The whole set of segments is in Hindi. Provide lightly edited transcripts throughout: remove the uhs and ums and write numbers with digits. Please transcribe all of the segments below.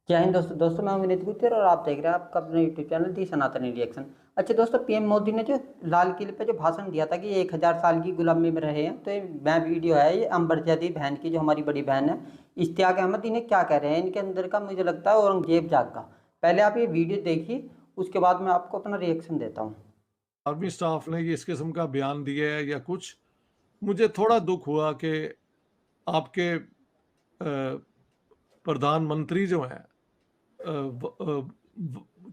जय हिंद दोस्तों। मैं हूं विनीत गुप्ता और आप देख रहे हैं आपका अपना यूट्यूब चैनल दी सनातनी रिएक्शन। अच्छा दोस्तों, पीएम मोदी ने जो लाल किले पे जो भाषण दिया था कि ये 1000 साल की गुलामी में रहे हैं, तो ये मैं वीडियो है, ये अंबर जदी बहन की, जो हमारी बड़ी बहन है इश्तियाक अहमद, इन्हें क्या कह रहे हैं, इनके अंदर का मुझे लगता है औरंगजेब जाग का। पहले आप ये वीडियो देखिए, उसके बाद मैं आपको अपना रिएक्शन देता हूँ। आर्मी स्टाफ ने ये इस किस्म का बयान दिया है या कुछ, मुझे थोड़ा दुख हुआ कि आपके प्रधानमंत्री जो हैं,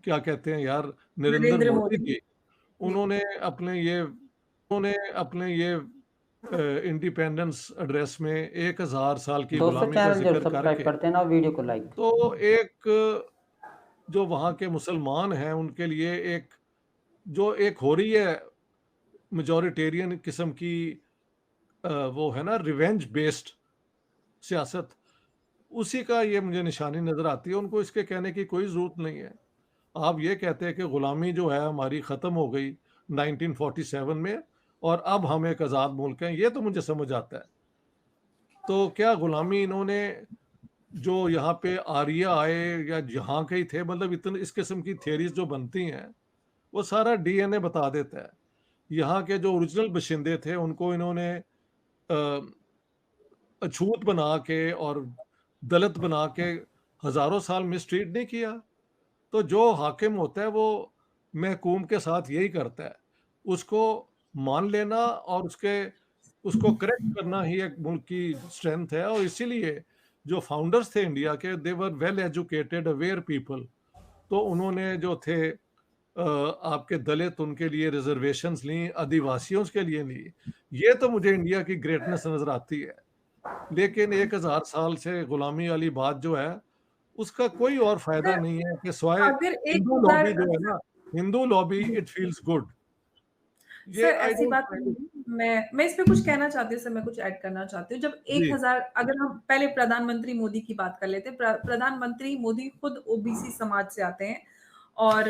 क्या कहते हैं यार, नरेंद्र नरेंद्र मोदी मोदी। जी, जी। उन्होंने अपने ये इंडिपेंडेंस एड्रेस में 1000 साल की दोस्तों, गुलामी का चैनल जरूर जिक्र सब्सक्राइब करके, करते हैं ना और वीडियो को लाइक। तो एक जो वहाँ के मुसलमान हैं उनके लिए एक जो एक हो रही है मेजॉरिटेरियन किस्म की, वो है ना, रिवेंज बेस्ड सियासत, उसी का ये मुझे निशानी नज़र आती है। उनको इसके कहने की कोई ज़रूरत नहीं है। आप ये कहते हैं कि ग़ुलामी जो है हमारी ख़त्म हो गई 1947 में और अब हम एक आज़ाद मुल्क हैं, ये तो मुझे समझ आता है। तो क्या ग़ुलामी इन्होंने, जो यहाँ पे आर्य आए या जहाँ के ही थे, मतलब इतने इस किस्म की थियरीज़ जो बनती हैं, वो सारा डीएनए बता देता है। यहाँ के जो ओरिजिनल बाशिंदे थे उनको इन्होंने अ, अछूत बना के और दलित बना के हज़ारों साल मिसट्रीट नहीं किया। तो जो हाकिम होता है वो महकूम के साथ यही करता है। उसको मान लेना और उसको करेक्ट करना ही एक मुल्क की स्ट्रेंथ है, और इसीलिए जो फाउंडर्स थे इंडिया के, they were well educated aware people. तो उन्होंने जो थे आपके दलित, उनके लिए रिजर्वेशंस ली, आदिवासियों के लिए ली। ये तो मुझे इंडिया की ग्रेटनेस नज़र आती है। लेकिन 1000 साल से गुलामी वाली बात जो है, उसका कोई और फ़ायदा सर, नहीं है कि सिवाय अगर हिंदू 1000 लॉबी जो है ना, हिंदू लॉबी, जी। It feels good. ये सर, आई ऐसी डोंट बात फाइंड नहीं इट। है। मैं इस पे कुछ कहना चाहती हूँ सर, मैं कुछ ऐड करना चाहती हूँ। जब जी, 1000, अगर हम पहले प्रधानमंत्री मोदी की बात कर लेते हैं। प्रधानमंत्री मोदी खुद ओबीसी समाज से आते हैं और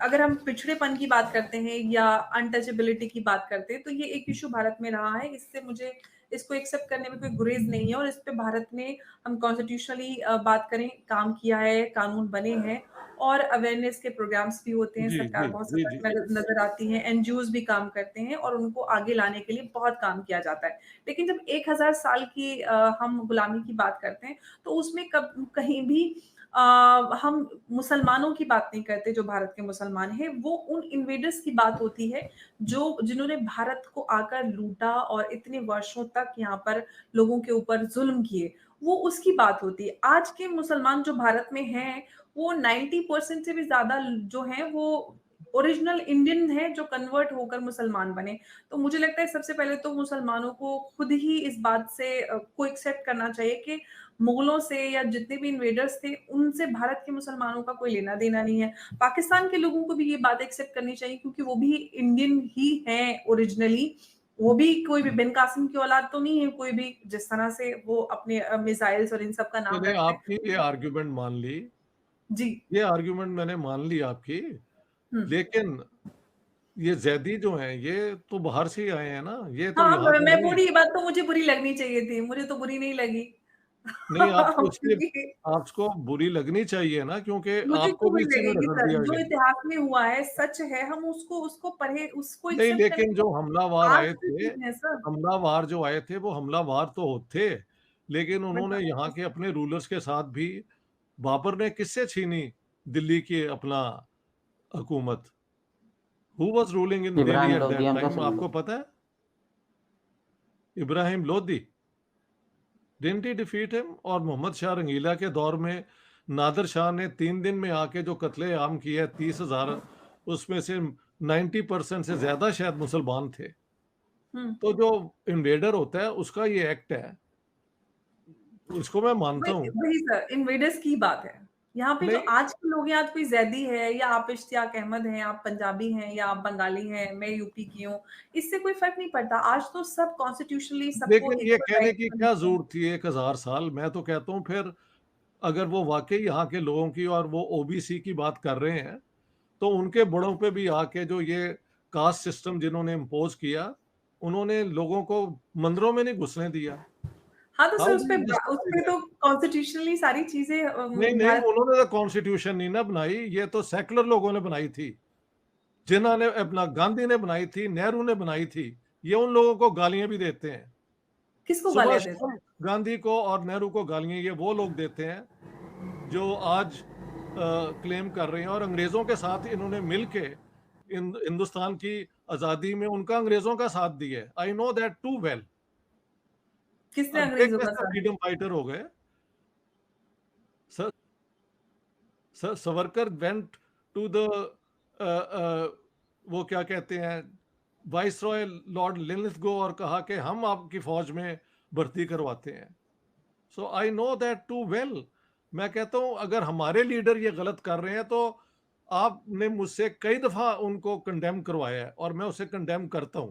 अगर हम पिछड़ेपन की बात करते हैं या अनटचेबिलिटी की बात करते हैं, तो ये एक इश्यू भारत में रहा है। इससे मुझे इसको एक्सेप्ट करने में कोई गुरेज़ नहीं है और इस पे भारत ने, हम कॉन्स्टिट्यूशनली बात करें, काम किया है, कानून बने हैं और अवेयरनेस के प्रोग्राम्स भी होते हैं, जी, सरकार जी, बहुत जी, सतर्क जी। नज़र आती है, एनजीओज़ भी काम करते हैं और उनको आगे लाने के लिए बहुत काम किया जाता है। लेकिन जब 1000 साल की हम गुलामी की बात करते हैं, तो उसमें कब कहीं भी अ, हम मुसलमानों की बात नहीं करते, जो भारत के मुसलमान हैं, वो उन इन्वेडर्स की बात होती है, जिन्होंने भारत को आकर लूटा और इतने वर्षों तक यहाँ पर लोगों के ऊपर ज़ुल्म किए, वो उसकी बात होती है। आज के मुसलमान जो भारत में हैं, वो 90% से भी ज़्यादा जो हैं, वो ओरिजिनल इंडियन हैं, जो कन्वर्ट होकर मुसलमान बने। तो मुझे लगता है सबसे पहले तो मुसलमानों को खुद ही इस बात से को एक्सेप्ट करना चाहिए कि मुगलों से या जितने भी इन्वेडर्स थे, उनसे भारत के मुसलमानों का कोई लेना-देना नहीं है। पाकिस्तान के लोगों को भी ये बात एक्सेप्ट करनी चाहिए, क्योंकि वो भी इंडियन ही हैं ओरिजिनली। वो भी कोई भी बिन कासिम की औलाद तो नहीं है कोई भी, जिस तरह से वो अपने मिसाइल्स और इन सब का नाम मैंने रखते हैं। आपकी ये आर्गुमेंट मान ली, जी। ये आर्गुमेंट मैंने मान ली आपकी, हुँ। लेकिन ये ज़ैदी जो हैं, ये तो बाहर से ही आए हैं ना, ये तो हाँ, यहाँ के मैं नहीं। बोली, ये बात तो मुझे बुरी लगनी चाहिए थी, मुझे तो बुरी नहीं लगी। नहीं, आपको इसलिए क्योंकि आपको बुरी लगनी चाहिए ना, क्योंकि मुझे आपको क्यों भी बुरी इसी में लगेगी रगड़ सर? दिया जो गया। इतिहास में हुआ है, सच है, हम उसको उसको पढ़े, उसको नहीं, एक्सेप्ट लेकिन करें। जो हमलावर आज आए की थे, चीज़ है सर। हमलावर जो आए थे, वो हमलावर तो थे, लेकिन मैं उन्होंने यहाँ समझती के अपने रूलर्स के साथ भी, बाबर ने किससे छीनी दिल्ली की अपना हुकूमत? Who was ruling in Delhi Ibrahim at that लोदियन का टाइम, सुन लो। आपको पता है? Ibrahim Lodi. Didn't he defeat him? और मोहम्मद शाह रंगीला के दौर में नादिर शाह ने 3 दिन में आके जो कत्ले-आम किए 30,000, उसमें से 90% से ज़्यादा शायद मुसलमान थे। हुँ। तो जो इन्वेडर होता है उसका ये एक्ट है, उसको मैं मानता वही हूँ। वही सर, इन्वेडर्स की बात है। यहाँ पे जो नहीं, आज के लोग हैं, आज कोई ज़ैदी है या आप इश्तियाक अहमद हैं, आप पंजाबी हैं या आप बंगाली हैं, मैं यूपी की हूँ, इससे कोई फ़र्क नहीं पड़ता। आज तो सब कॉन्स्टिट्यूशनली सबको लेकिन ये इक्वल कहने की राइट्स क्या मिलते हैं। ज़रूरत थी 1000 साल? मैं तो कहता हूँ फिर, अगर वो वाक़ई यहाँ के लोगों की और वो ओबीसी की बात कर रहे हैं, तो उनके बड़ों पे भी आके जो ये कास्ट सिस्टम जिन्होंने इम्पोज़ किया, उन्होंने लोगों को मंदिरों में नहीं घुसने दिया। हाँ, तो sir how do you justify उसपे दैट? तो कॉन्स्टिट्यूशनली सारी चीज़ें नहीं, नहीं, भारत उन्होंने तो कॉन्स्टिट्यूशन नहीं ना बनाई, ये तो सेक्युलर लोगों ने बनाई थी। जिन्होंने अपना गांधी ने बनाई थी, नेहरू ने बनाई थी, ये उन लोगों को गालियाँ भी देते हैं। किसको सुभाष गालियाँ देते शाम हैं? गांधी को और नेहरू को गालियाँ ये वो लोग देते हैं जो आज क्लेम कर रहे हैं और अंग्रेजों के साथ इन्होंने मिलके हिंदुस्तान की आजादी में उनका अंग्रेजों का साथ दिया है। I know that too well. किसने अब ये अंग्रेज़ों का कैसे साथ फ्रीडम फाइटर हो गए? Sir, Savarkar went to the वो क्या कहते हैं, वाइसरॉय लॉर्ड लिनलिथगो, और कहा कि हम आपकी फौज में भर्ती करवाते हैं। So I know that too well. मैं कहता हूं अगर हमारे लीडर ये गलत कर रहे हैं तो आपने मुझसे कई दफा उनको कंडेम करवाया है और मैं उसे कंडेम करता हूं,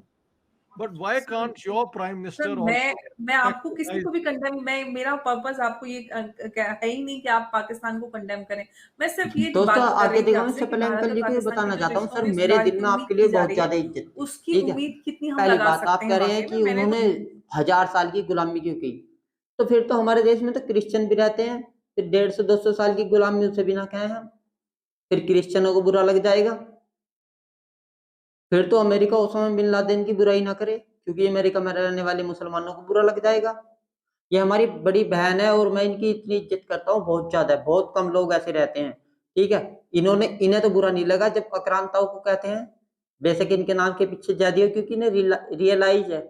but why sir can't your prime sir minister मैं आल्सो मैं आपको किसी एक्सरसाइज? को भी कंडेम मैं मेरा पर्पस आपको ये है ही नहीं कि आप पाकिस्तान को कंडेम करें। मैं सिर्फ ये दोस्तों बात कर आगे रही थी देखो, आपसे इससे कि पहले भारत अंकल और जी को ये पाकिस्तान के बताना जो चाहता हूँ, रिश्तों सर में मेरे सुधार दिल की में उम्मीद आपके लिए की जा बहुत रही है, ज्यादा इज्जत थी। उसकी ठीक है, उम्मीद कितनी हम पहली लगा बात आप सकते हैं कह रहे हैं वाक़ई में? कि मैंने तो उन्होंने 1000 साल की गुलामी क्यों की, तो फिर तो हमारे देश में तो क्रिश्चियन भी रहते हैं, फिर 150-200 साल की गुलामी उसे भी ना कहें हम, फिर क्रिश्चियनों को बुरा लग जाएगा। फिर तो अमेरिका उस समय बिन लादेन की बुराई ना करे, क्योंकि अमेरिका में रहने वाले मुसलमानों को बुरा लग जाएगा। ये हमारी बड़ी बहन है और मैं इनकी इतनी इज्जत करता हूँ, बहुत ज्यादा, बहुत कम लोग ऐसे रहते हैं। ठीक है, इन्हें तो बुरा नहीं लगा जब आक्रांताओं को कहते हैं, बेशक इनके नाम के पीछे ज्यादा हो, क्योंकि इन्हें रियलाइज है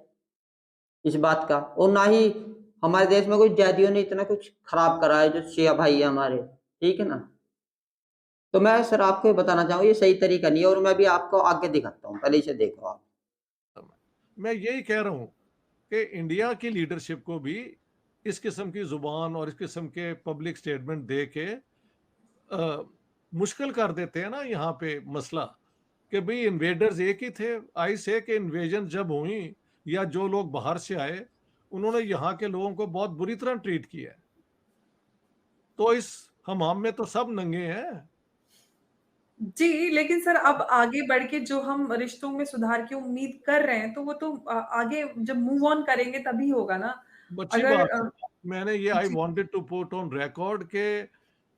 इस बात का, और ना ही हमारे देश में कोई जैदियों ने इतना कुछ खराब करा है जो शिया भाई है हमारे। ठीक है ना, तो मैं सर आपको ये बताना चाहूँ ये सही तरीका नहीं है, और मैं भी आपको आगे दिखाता हूँ, पहले इसे देखो आप। मैं यही कह रहा हूं कि इंडिया की लीडरशिप को भी इस किस्म की जुबान और इस किस्म के पब्लिक स्टेटमेंट दे के मुश्किल कर देते हैं ना यहाँ पे मसला, कि भाई इन्वेडर्स एक ही थे। आई से कि इन्वेजन जब हुई या जो लोग बाहर से आए उन्होंने यहाँ के लोगों को बहुत बुरी तरह ट्रीट किया है, तो इस हमाम में तो सब नंगे हैं। जी, लेकिन सर अब आगे बढ़ के जो हम रिश्तों में सुधार की उम्मीद कर रहे हैं, तो वो तो आगे जब मूव ऑन करेंगे तभी होगा ना। अच्छी अगर बात है। मैंने ये आई जी, wanted to put on record के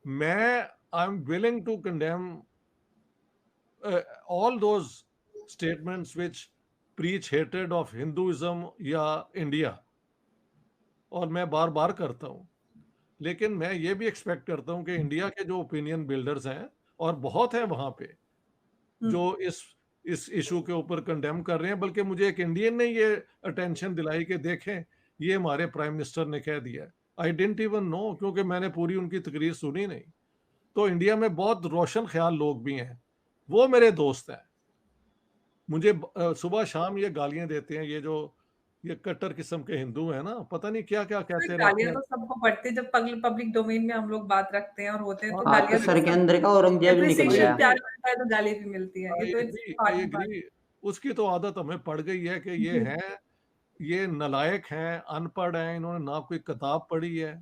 मैं I am willing to condemn all those statements which preach hatred of Hinduism या इंडिया, और मैं बार बार करता हूँ, लेकिन मैं ये भी एक्सपेक्ट करता हूँ कि इंडिया के जो ओपिनियन बिल्डर्स हैं और बहुत हैं वहाँ पे हुँ, जो इस इशू के ऊपर कंडेम कर रहे हैं, बल्कि मुझे एक इंडियन ने ये अटेंशन दिलाई कि देखें ये हमारे प्राइम मिनिस्टर ने कह दिया। आई डिडंट इवन नो, क्योंकि मैंने पूरी उनकी तकरीर सुनी नहीं। तो इंडिया में बहुत रोशन ख्याल लोग भी हैं, वो मेरे दोस्त हैं। मुझे सुबह शाम ये गालियां देते हैं, ये कट्टर किस्म के हिंदू हैं ना, पता नहीं क्या क्या सर कहते रहते गालियाँ हैं। तो सबको पड़ती है जब पब्लिक डोमेन में हम लोग बात रखते हैं और होते हैं तो हाँ, आज तो गालियाँ तो सर के सब अंदर का औरंगजेब निकल आई एप्रिसिएशन गया। एग्री, प्यार मिलता है तो गाली भी मिलती है। ये आई तो it's agree, part I and agree. Parcel. उसकी तो आदत हमें पड़ गई है कि ये जी, हैं, ये नालायक हैं, अनपढ़ हैं, इन्होंने ना कोई किताब पढ़ी है,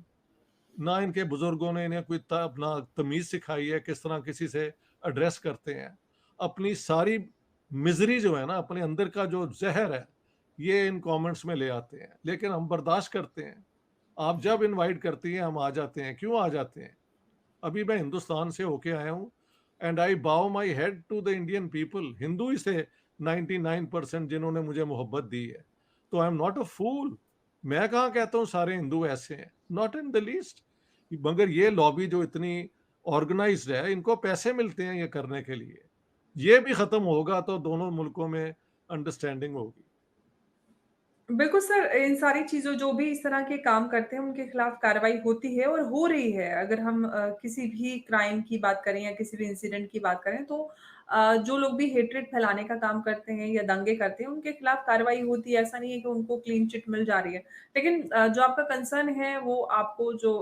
ना इनके बुजुर्गों ने इन्हें कोई अपना तमीज सिखाई है किस तरह किसी से एड्रेस करते हैं। अपनी सारी मिजरी जो है ना, अपने अंदर का जो जहर है, ये इन कमेंट्स में ले आते हैं, लेकिन हम बर्दाश्त करते हैं। आप जब इनवाइट करती हैं हम आ जाते हैं। क्यों आ जाते हैं? अभी मैं हिंदुस्तान से होके आया हूँ, and I bow my head to the Indian people, Hindu ही से 99% जिन्होंने मुझे मोहब्बत दी है। तो आई एम नॉट अ फूल। मैं कहाँ कहता हूँ सारे हिंदू ऐसे हैं, नॉट इन द लीस्ट। मगर ये लॉबी जो इतनी ऑर्गेनाइज्ड है, इनको पैसे मिलते हैं ये करने के लिए। ये भी खत्म होगा तो दोनों मुल्कों में अंडरस्टैंडिंग होगी। बिल्कुल सर, इन सारी चीज़ों जो भी इस तरह के काम करते हैं, उनके खिलाफ कार्रवाई होती है और हो रही है। अगर हम किसी भी क्राइम की बात करें या किसी भी इंसिडेंट की बात करें, तो जो लोग भी हेट्रेड फैलाने का काम करते हैं या दंगे करते हैं, उनके खिलाफ कार्रवाई होती है। ऐसा नहीं है कि उनको क्लीन चिट मिल जा रही है। लेकिन जो आपका कंसर्न है, वो आपको जो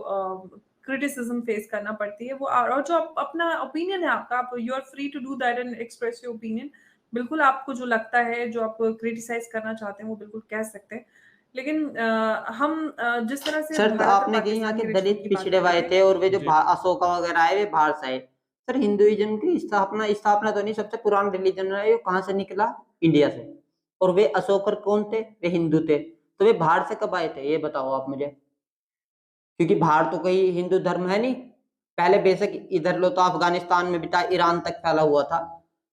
क्रिटिसिज़्म फेस करना पड़ती है, वो और जो अपना ओपिनियन है आपका, आप you are free to do that and express your opinion. बिल्कुल, आपको जो लगता है, जो आप क्रिटिसाइज़ करना चाहते हैं, वो बिल्कुल कह सकते हैं। लेकिन हम जिस तरह से सर भारत और आपने कही यहाँ पाकिस्तान के के रिश्तों दलित की बात पिछड़े कर हुए रहे हैं। थे, और वे जो जी, अशोका वगैरह आए वे बाहर से आए। सर हिंदुइज्म की स्थापना स्थापना तो नहीं, सबसे पुराना रिलीजन है, ये कहाँ से निकला? इंडिया से। और वे अशोकर कौन थे? वे हिंदू थे। तो वे बाहर से कब आए थे, ये बताओ आप मुझे। क्योंकि बाहर तो कोई हिंदू धर्म है नहीं। पहले बेशक इधर लो तो अफगानिस्तान में भी था, ईरान तक फैला हुआ था,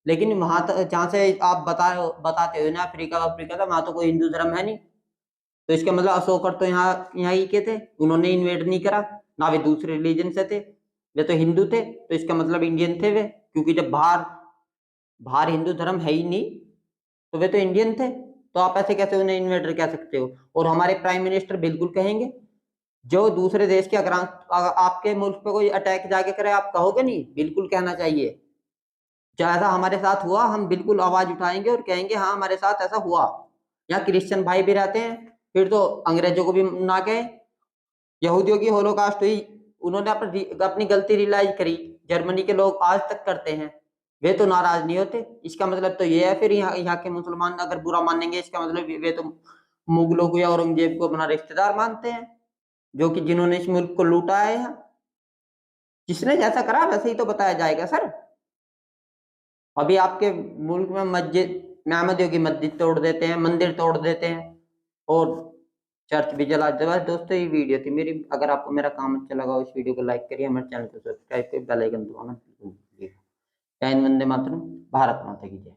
लेकिन वहां जहां से आप बताते हो ना अफ्रीका था, वहां तो कोई हिंदू धर्म है नहीं। तो इसका मतलब अशोकर तो यहाँ ही के थे, उन्होंने इन्वेड नहीं करा, ना वे दूसरे रिलीजन से थे, वे तो हिंदू थे, तो इसका मतलब इंडियन थे वे। क्योंकि जब बाहर बाहर हिंदू धर्म है ही नहीं तो वे तो इंडियन थे, तो आप ऐसे कैसे उन्हें इन्वेडर कह सकते हो। और हमारे प्राइम मिनिस्टर बिल्कुल कहेंगे, जो दूसरे देश के अगर आपके मुल्क पे कोई अटैक जाके करे आप कहोगे नहीं? बिल्कुल कहना चाहिए। जैसा हमारे साथ हुआ हम बिल्कुल आवाज उठाएंगे और कहेंगे हाँ हमारे साथ ऐसा हुआ। यहाँ क्रिश्चियन भाई भी रहते हैं, फिर तो अंग्रेजों को भी ना कहे। यहूदियों की होलोकास्ट हुई, उन्होंने अपनी गलती रियलाइज करी, जर्मनी के लोग आज तक करते हैं, वे तो नाराज नहीं होते। इसका मतलब तो ये है फिर यहाँ के मुसलमान अगर बुरा मानेंगे, इसका मतलब वे तो मुगलों को या औरंगजेब को अपना रिश्तेदार मानते हैं, जो कि जिन्होंने इस मुल्क को लूटा है। यहाँ जिसने जैसा करा वैसे ही तो बताया जाएगा सर। अभी आपके मुल्क में मस्जिद में अहमदियों की मस्जिद तोड़ देते हैं, मंदिर तोड़ देते हैं और चर्च भी जला देते हैं। दोस्तों ये वीडियो थी मेरी, अगर आपको मेरा काम अच्छा लगा हो इस वीडियो को लाइक करिए, हमारे चैनल को सब्सक्राइब करिए, बेल आइकन दबाना बिल्कुल। जय हिंद, वंदे मातरम, भारत माता की जय।